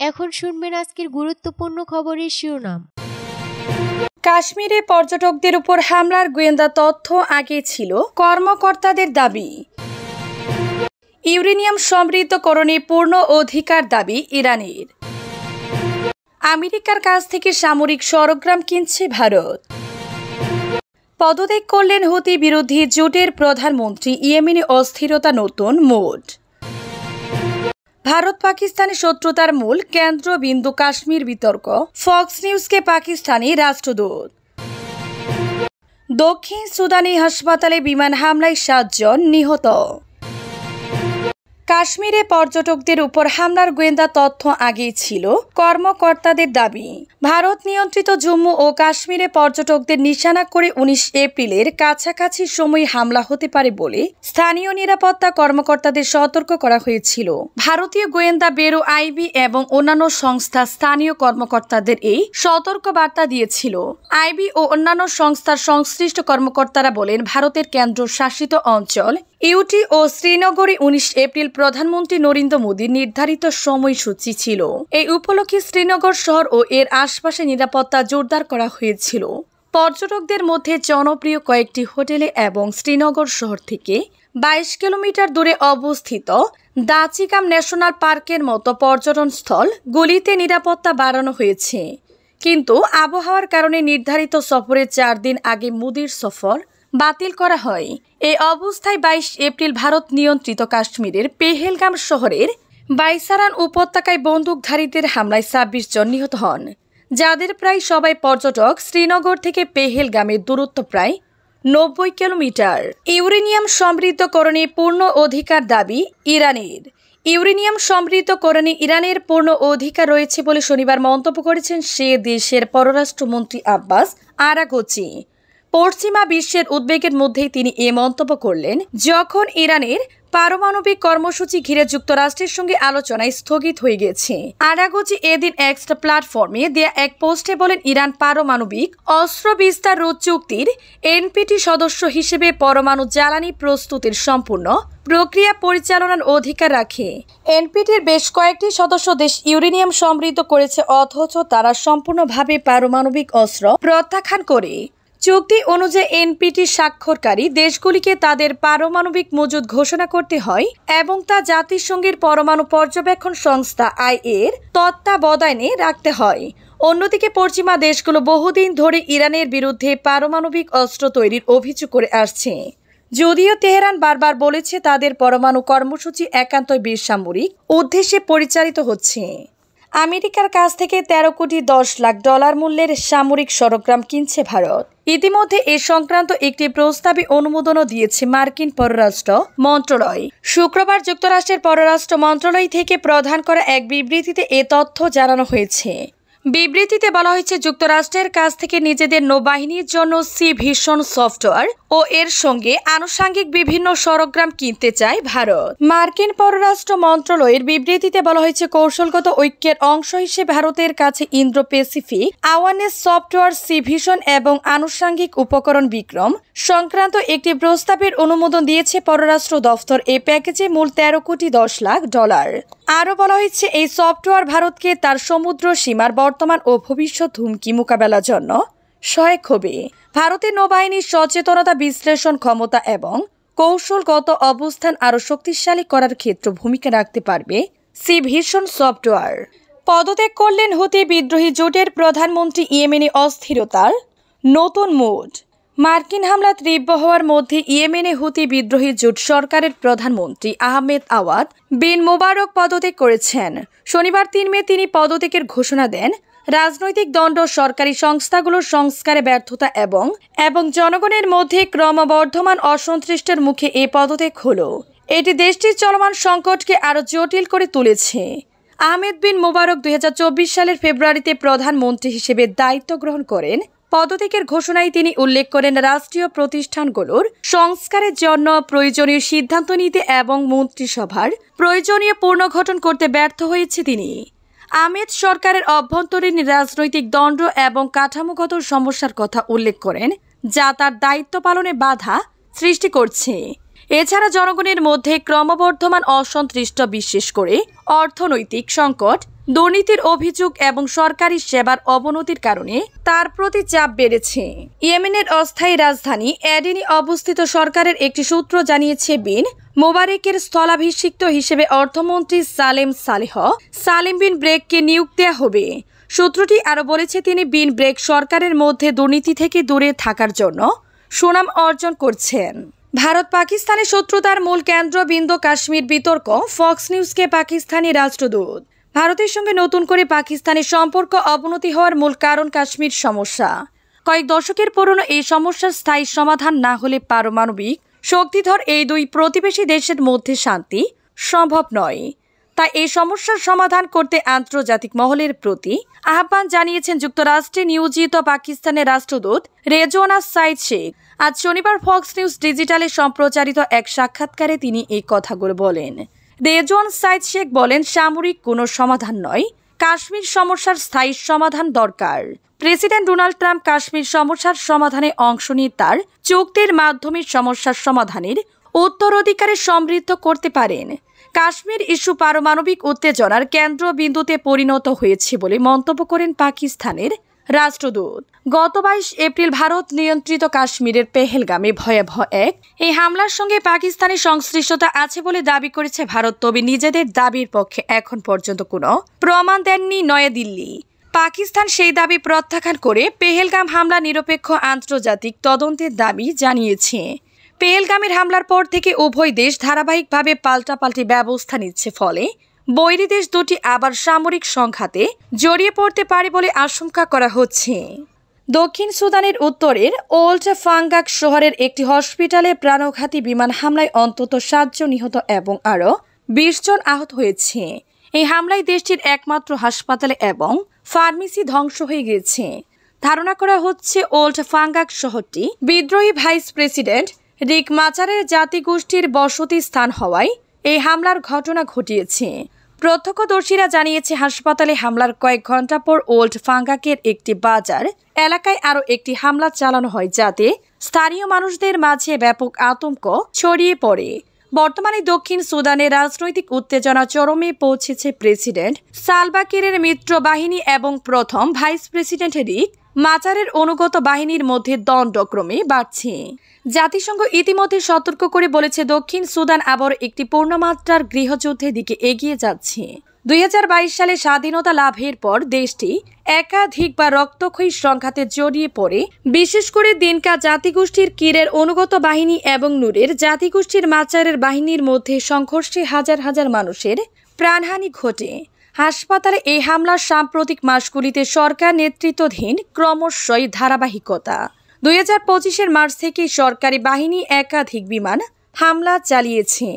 এখন শুনবেন আজকের গুরুত্বপূর্ণ খবরের শিরোনাম। কাশ্মীরে পর্যটকদের উপর হামলার গোয়েন্দা তথ্য আগে ছিল, কর্মকর্তাদের দাবি। ইউরেনিয়াম সমৃদ্ধকরণে পূর্ণ অধিকার দাবি ইরানের। আমেরিকার কাছ থেকে সামরিক সরঞ্জাম কিনছে ভারত। পদত্যাগ করলেন হুতি বিরোধী জোটের প্রধানমন্ত্রী, ইয়েমেনে অস্থিরতা নতুন মোড। ভারত পাকিস্তানি শত্রুতার মূল কেন্দ্রবিন্দু কাশ্মীর বিতর্ক, ফক্স নিউজকে পাকিস্তানি রাষ্ট্রদূত। দক্ষিণ সুদানি হাসপাতালে বিমান হামলায় 7 জন নিহত। কাশ্মীরে পর্যটকদের উপর হামলার গোয়েন্দা তথ্য আগেই ছিল, কর্মকর্তাদের দাবি। ভারত নিয়ন্ত্রিত জম্মু ও কাশ্মীরে পর্যটকদের নিশানা করে 19 এপ্রিলের কাছাকাছি সময় হামলা হতে পারে বলে স্থানীয় নিরাপত্তা কর্মকর্তাদের সতর্ক করা হয়েছিল। ভারতীয় গোয়েন্দা ব্যুরো আইবি এবং অন্যান্য সংস্থা স্থানীয় কর্মকর্তাদের এই সতর্ক বার্তা দিয়েছিল। আইবি ও অন্যান্য সংস্থার সংশ্লিষ্ট কর্মকর্তারা বলেন, ভারতের কেন্দ্রশাসিত অঞ্চল ইউটি ও শ্রীনগরে 19 এপ্রিল প্রধানমন্ত্রী নরেন্দ্র মোদীর নির্ধারিত সময়সূচি ছিল। এই উপলক্ষে শ্রীনগর শহর ও এর আশপাশে নিরাপত্তা জোরদার করা হয়েছিল। পর্যটকদের মধ্যে জনপ্রিয় কয়েকটি হোটেলে এবং শ্রীনগর শহর থেকে 22 কিলোমিটার দূরে অবস্থিত দাচিকাম ন্যাশনাল পার্কের মতো পর্যটনস্থল গুলিতে নিরাপত্তা বাড়ানো হয়েছে। কিন্তু আবহাওয়ার কারণে নির্ধারিত সফরের 4 দিন আগে মোদীর সফর বাতিল করা হয়। এই অবস্থায় 22 এপ্রিল ভারত নিয়ন্ত্রিত কাশ্মীরের পেহেলগাম শহরের বাইসারান উপত্যকায় বন্দুকধারীদের হামলায় 26 জন নিহত হন, যাদের প্রায় সবাই পর্যটক। শ্রীনগর থেকে পেহেলগামের দূরত্ব প্রায় 90 কিলোমিটার। ইউরেনিয়াম সমৃদ্ধকরণে পূর্ণ অধিকার দাবি ইরানের। ইউরেনিয়াম সমৃদ্ধকরণে ইরানের পূর্ণ অধিকার রয়েছে বলে শনিবার মন্তব্য করেছেন সে দেশের পররাষ্ট্রমন্ত্রী আব্বাস আরাগচি। পশ্চিমা বিশ্বের উদ্বেগের মধ্যেই তিনি এ মন্তব্য করলেন, যখন ইরানের পারমাণবিক কর্মসূচি ঘিরে যুক্তরাষ্ট্রের সঙ্গে আলোচনায় স্থগিত হয়ে গেছে। আরাগচি এদিন এক্স প্ল্যাটফর্মে দেয়া এক পোস্টে বলেন, ইরান পারমাণবিক অস্ত্র বিস্তার রোধ চুক্তির এনপিটি সদস্য হিসেবে পরমাণু জ্বালানি প্রস্তুতির সম্পূর্ণ প্রক্রিয়া পরিচালনার অধিকার রাখে। এনপিটির বেশ কয়েকটি সদস্য দেশ ইউরেনিয়াম সমৃদ্ধ করেছে, অথচ তারা সম্পূর্ণভাবে পারমাণবিক অস্ত্র প্রত্যাখ্যান করে। চুক্তি অনুযায়ী এনপিটি স্বাক্ষরকারী দেশগুলিকে তাদের পারমাণবিক মজুদ ঘোষণা করতে হয় এবং তা জাতিসংঘের পরমাণু পর্যবেক্ষণ সংস্থা আইএর তত্ত্বাবধানে রাখতে হয়। অন্যদিকে পশ্চিমা দেশগুলো বহুদিন ধরে ইরানের বিরুদ্ধে পারমাণবিক অস্ত্র তৈরির অভিযোগ করে আসছে, যদিও তেহরান বারবার বলেছে তাদের পরমাণু কর্মসূচি একান্তই বেসামরিক উদ্দেশ্যে পরিচালিত হচ্ছে। আমেরিকার কাছ থেকে 13 কোটি 10 লাখ ডলার মূল্যের সামরিক সরঞ্জাম কিনছে ভারত। ইতিমধ্যে এ সংক্রান্ত একটি প্রস্তাবে অনুমোদনও দিয়েছে মার্কিন পররাষ্ট্র মন্ত্রণালয়। শুক্রবার যুক্তরাষ্ট্রের পররাষ্ট্র মন্ত্রণালয় থেকে প্রদান করা এক বিবৃতিতে এ তথ্য জানানো হয়েছে। বিবৃতিতে বলা হয়েছে, যুক্তরাষ্ট্রের কাছ থেকে নিজেদের নৌবাহিনীর জন্য সি ভিশন সফটওয়্যার ও এর সঙ্গে আনুষঙ্গিক বিভিন্ন সরঞ্জাম কিনতে চায় ভারত। মার্কিন পররাষ্ট্র মন্ত্রণালয়ের বিবৃতিতে বলা হয়েছে, কৌশলগত ঐক্যের অংশ হিসেবে ভারতের কাছে Indo Pacific awareness software sea vision এবং আনুষঙ্গিক উপকরণ বিক্রম সংক্রান্ত একটি প্রস্তাবের অনুমোদন দিয়েছে পররাষ্ট্র দফতর। এই প্যাকেজে মূল 13 কোটি 10 লাখ ডলার। আরও বলা হয়েছে, এই সফটওয়্যার ভারতকে তার সমুদ্র সীমার বর্তমান ও ভবিষ্যৎ হুমকি মোকাবেলার জন্য সহায়ক হবে। ভারতের নৌবাহিনীর সচেতনতা, বিশ্লেষণ ক্ষমতা এবং কৌশলগত অবস্থান আরও শক্তিশালী করার ক্ষেত্রে ভূমিকা রাখতে পারবে সি ভিশন সফটওয়্যার। পদত্যাগ করলেন হুতি বিদ্রোহী জোটের প্রধানমন্ত্রী, ইয়েমেনে অস্থিরতার নতুন মোড। মার্কিন হামলা তীব্র হওয়ার মধ্যে ইয়েমেনে হুতি বিদ্রোহী জোট সরকারের প্রধানমন্ত্রী আহমেদ আওয়াদ বিন মোবারক পদত্যাগ করেছেন। শনিবার 3 মে তিনি পদত্যাগের ঘোষণা দেন। রাজনৈতিক দণ্ড, সরকারি সংস্থাগুলোর সংস্কারে ব্যর্থতা এবং জনগণের মধ্যে ক্রমবর্ধমান অসন্তুষ্টের মুখে এই পদত্যাগ হলো। এটি দেশটির চলমান সংকটকে আরও জটিল করে তুলেছে। আহমেদ বিন মোবারক 2024 সালের ফেব্রুয়ারিতে প্রধানমন্ত্রী হিসেবে দায়িত্ব গ্রহণ করেন। পদত্যাগের ঘোষণায় তিনি উল্লেখ করেন, রাষ্ট্রীয় প্রতিষ্ঠানগুলোর সংস্কারের জন্য প্রয়োজনীয় সিদ্ধান্ত নিতে এবং মন্ত্রিসভার প্রয়োজনীয় পুনর্গঠন করতে ব্যর্থ হয়েছে তিনি। আহমেদ সরকারের অভ্যন্তরীণ রাজনৈতিক দ্বন্দ্ব এবং কাঠামোগত সমস্যার কথা উল্লেখ করেন, যা তার দায়িত্ব পালনে বাধা সৃষ্টি করছে। এছাড়া জনগণের মধ্যে ক্রমবর্ধমান অসন্তুষ্ট, বিশেষ করে অর্থনৈতিক সংকট, দুর্নীতির অভিযোগ এবং সরকারি সেবার অবনতির কারণে তার প্রতি চাপ বেড়েছে। ইয়েমেনের অস্থায়ী রাজধানী এডেনে অবস্থিত সরকারের একটি সূত্র জানিয়েছে, বিন মোবারকের স্থলাভিষিক্ত হিসেবে অর্থমন্ত্রী সালেম বিন ব্রেককে নিয়োগ দেওয়া হবে। সূত্রটি আরও বলেছে, তিনি বিন ব্রেক সরকারের মধ্যে দুর্নীতি থেকে দূরে থাকার জন্য সুনাম অর্জন করছেন। ভারত পাকিস্তানের শত্রুতার মূল কেন্দ্রবিন্দু কাশ্মীর বিতর্ক। ফক্স নিউজকে পাকিস্তানি রাষ্ট্রদূত, ভারতের সঙ্গে নতুন করে পাকিস্তানের সম্পর্ক অবনতি হওয়ার মূল কারণ কাশ্মীর সমস্যা। কয়েক দশকের পুরনো এই সমস্যার স্থায়ী সমাধান না হলে পারমাণবিক শক্তিধর এই দুই প্রতিবেশী দেশের মধ্যে শান্তি সম্ভব নয়। তাই এই সমস্যার সমাধান করতে আন্তর্জাতিক মহলের প্রতি আহ্বান জানিয়েছেন যুক্তরাষ্ট্রে নিয়োজিত পাকিস্তানের রাষ্ট্রদূত রেজওয়ানা সাইদ শেখ। আজ শনিবার ফক্স নিউজ ডিজিটালে সম্প্রচারিত এক সাক্ষাৎকারে তিনি এই কথাগুলো বলেন। রেজওয়ান সাইদ শেখ বলেন, সামরিক কোনো সমাধান নয়, কাশ্মীর সমস্যার স্থায়ী সমাধান দরকার। প্রেসিডেন্ট ডোনাল্ড ট্রাম্প কাশ্মীর সমস্যার সমাধানে অংশ নিয়ে তার চুক্তির মাধ্যমে সমস্যার সমাধানের উত্তরাধিকারে সমৃদ্ধ করতে পারেন। কাশ্মীর ইস্যু পারমাণবিক উত্তেজনার কেন্দ্রবিন্দুতে পরিণত হয়েছে বলে মন্তব্য করেন পাকিস্তানের রাষ্ট্রদূত। গত 22 এপ্রিল ভারত নিয়ন্ত্রিত কাশ্মীরের পেহেলগামে ভয়াবহ এই হামলার সঙ্গে পাকিস্তানের সংশ্লিষ্টতা আছে বলে দাবি করেছে ভারত। তবে নিজেদের দাবির পক্ষে এখন পর্যন্ত কোনো প্রমাণ দেননি নয়াদিল্লি। পাকিস্তান সেই দাবি প্রত্যাখ্যান করে পেহেলগাম হামলা নিরপেক্ষ আন্তর্জাতিক তদন্তের দাবি জানিয়েছে। পেহেলগামের হামলার পর থেকে উভয় দেশ ধারাবাহিকভাবে পাল্টাপাল্টি ব্যবস্থা নিচ্ছে, ফলে বৈরী দেশ দুটি আবার সামরিক সংঘাতে জড়িয়ে পড়তে পারে বলে আশঙ্কা করা হচ্ছে। দক্ষিণ সুদানের উত্তরের ওল্ড ফাঙ্গাক শহরের একটি হসপিটালে প্রাণঘাতী বিমান হামলায় অন্তত 7 জন নিহত এবং আরও 20 জন আহত হয়েছে। এই হামলায় দেশটির একমাত্র হাসপাতালে এবং ফার্মেসি ধ্বংস হয়ে গেছে। ধারণা করা হচ্ছে ওল্ড ফাঙ্গাক শহরটি বিদ্রোহী ভাইস প্রেসিডেন্ট রিক মাচারের জাতিগোষ্ঠীর বসতি স্থান হওয়ায় এই হামলার ঘটনা ঘটিয়েছে। প্রত্যক্ষদর্শীরা জানিয়েছে, হাসপাতালে হামলার কয়েক ঘন্টা পর ওল্ড ফাঙ্গাকের একটি বাজার এলাকায় আরও একটি হামলা চালানো হয়, যাতে স্থানীয় মানুষদের মাঝে ব্যাপক আতঙ্ক ছড়িয়ে পড়ে। বর্তমানে দক্ষিণ সুদানে রাজনৈতিক উত্তেজনা চরমে পৌঁছেছে। প্রেসিডেন্ট সালভা কিরের মিত্র বাহিনী এবং প্রথম ভাইস প্রেসিডেন্ট রিক মাচারের অনুগত বাহিনীর মধ্যে দ্বন্দ্ব ক্রমে বাড়ছে। জাতিসংঘ ইতিমধ্যে সতর্ক করে বলেছে, দক্ষিণ সুদান আবার একটি পূর্ণমাত্রার গৃহযুদ্ধের দিকে এগিয়ে যাচ্ছে। 2022 সালে স্বাধীনতা লাভের পর দেশটি একাধিকবার রক্তক্ষয়ী সংঘাতে জড়িয়ে পড়ে। বিশেষ করে দিনকা জাতিগোষ্ঠীর কিরের অনুগত বাহিনী এবং নূরের জাতিগোষ্ঠীর মাচারের বাহিনীর মধ্যে সংঘর্ষে হাজার হাজার মানুষের প্রাণহানি ঘটে। হাসপাতালে এই হামলার সাম্প্রতিক মাসগুলিতে সরকার নেতৃত্বাধীন ক্রমশই ধারাবাহিকতা। 2025 মার্চ থেকে সরকারি বাহিনী একাধিক বিমান হামলা চালিয়েছে।